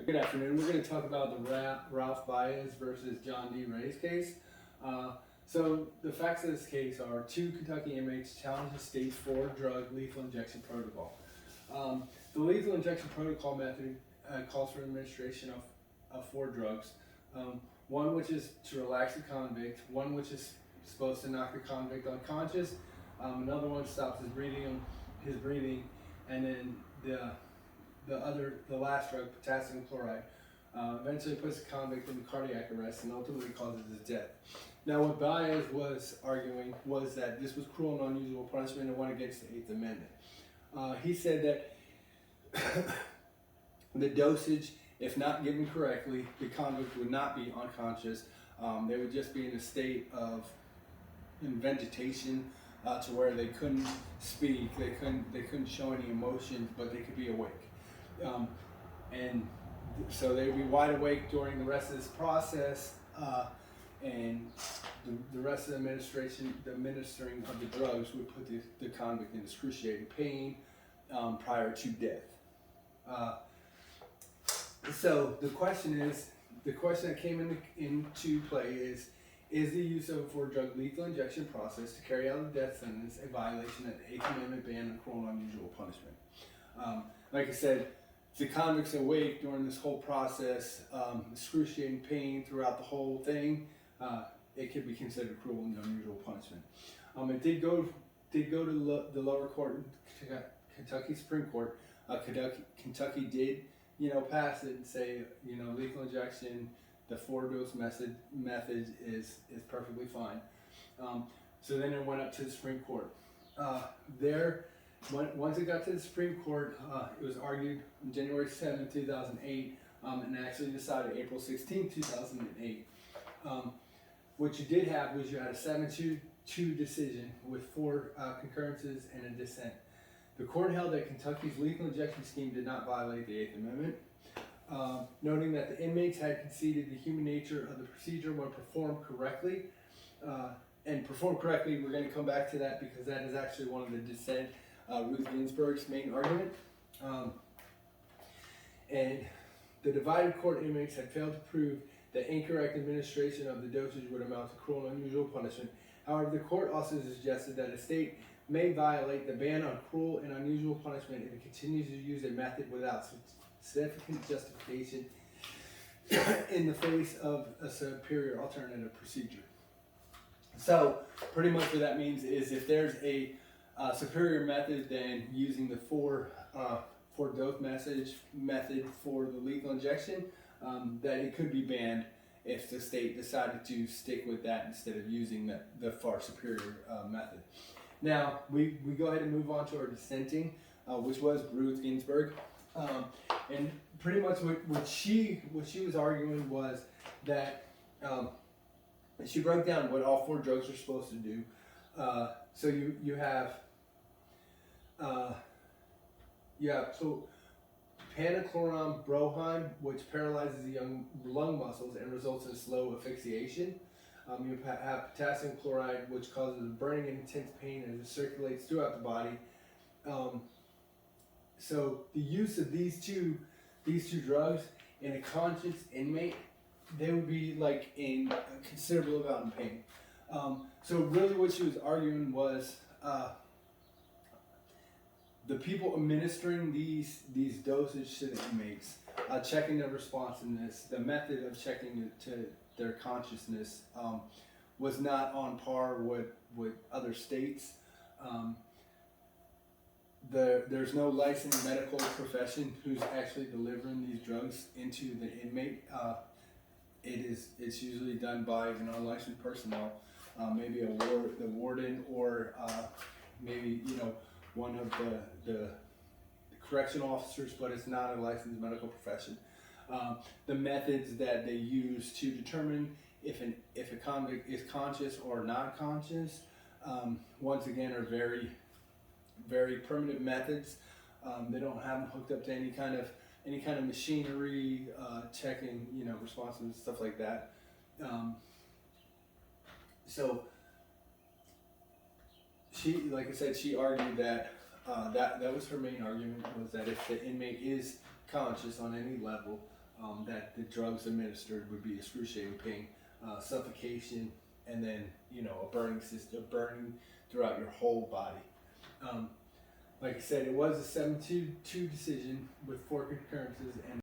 Good afternoon. We're going to talk about the Ralph Baez versus John D. Ray's case. So the facts of this case are two Kentucky inmates challenge the state's four-drug lethal injection protocol. The lethal injection protocol method calls for administration of four drugs. One which is to relax the convict, one which is supposed to knock the convict unconscious, another one stops his breathing, and then the last drug, potassium chloride, eventually puts the convict in cardiac arrest and ultimately causes his death. Now, what Baez was arguing was that this was cruel and unusual punishment and went against the Eighth Amendment. He said that the dosage, if not given correctly, the convict would not be unconscious. They would just be in a state of vegetation to where they couldn't speak, they couldn't show any emotions, but they could be awake. And so they would be wide awake during the rest of this process, and the rest of the administering of the drugs would put the convict in excruciating pain prior to death. So the question that came into play is the use of a four-drug lethal injection process to carry out a death sentence a violation of the Eighth Amendment ban on cruel and unusual punishment? Like I said, if the convict's awake during this whole process, excruciating pain throughout the whole thing, it could be considered cruel and unusual punishment. It did go to the lower court, Kentucky Supreme Court. Kentucky did, pass it and say, lethal injection, the four-dose method is perfectly fine. So then it went up to the Supreme Court. Once it got to the Supreme Court, it was argued on January 7, 2008, and actually decided April 16, 2008. What you did have was you had a 7-2 decision with four concurrences and a dissent. The court held that Kentucky's lethal injection scheme did not violate the Eighth Amendment, noting that the inmates had conceded the human nature of the procedure when performed correctly. And performed correctly, we're going to come back to that because that is actually one of the dissent, Ruth Ginsburg's main argument. And the divided court inmates had failed to prove that incorrect administration of the dosage would amount to cruel and unusual punishment. However, the court also suggested that a state may violate the ban on cruel and unusual punishment if it continues to use a method without significant justification in the face of a superior alternative procedure. So, pretty much what that means is if there's a superior method than using the four-dose method for the lethal injection, that it could be banned if the state decided to stick with that instead of using the far superior method. Now, we go ahead and move on to our dissenting, which was Ruth Ginsburg. And pretty much what she was arguing was that she broke down what all four drugs are supposed to do. So you have Panachloram brohime, which paralyzes the young lung muscles and results in slow asphyxiation. You have potassium chloride, which causes burning and intense pain as it circulates throughout the body. So the use of these two drugs in a conscious inmate, they would be like in a considerable amount of pain. So really what she was arguing was the people administering these dosage to the inmates, checking their responsiveness, the method of checking to their consciousness was not on par with other states. There's no licensed medical profession who's actually delivering these drugs into the inmate. It's usually done by unlicensed personnel, maybe the warden or maybe one of the correctional officers, but it's not a licensed medical profession. The methods that they use to determine if a convict is conscious or not conscious, once again, are very, very primitive methods. They don't have them hooked up to any kind of machinery, checking responsiveness, stuff like that. So she, like I said, she argued that that was her main argument, was that if the inmate is conscious on any level, that the drugs administered would be excruciating pain, suffocation, and then a burning system, burning throughout your whole body. Like I said, it was a 7-2 decision with 4 concurrences, and